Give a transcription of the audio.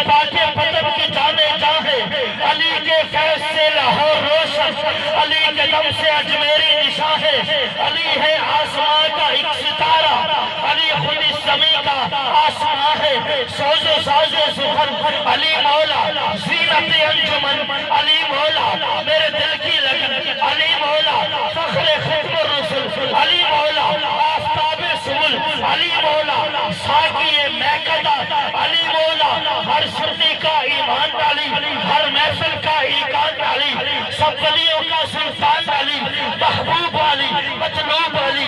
پاک پتن کی جانے جاہے، علی کے فیض سے لاہور روشن، علی کے دم سے اجمیری نشاں ہے، علی ہے آسمان کا ایک ستارہ، علی خود اس زمین کا آسمان ہے، سوز و ساز و سخن علی مولا، زینت انجمن علی مولا، میرے دل کی لگن علی مولا، فخر ختم الرسل علی مولا، آفتاب سبل علی مولا، ساقی میکدہ علی مولا، ہر سردی کا ایمان علی، ہر محفل کا ایقان علی، سب ولیوں کا سلطان علی، محبوب علی، مطلوب علی،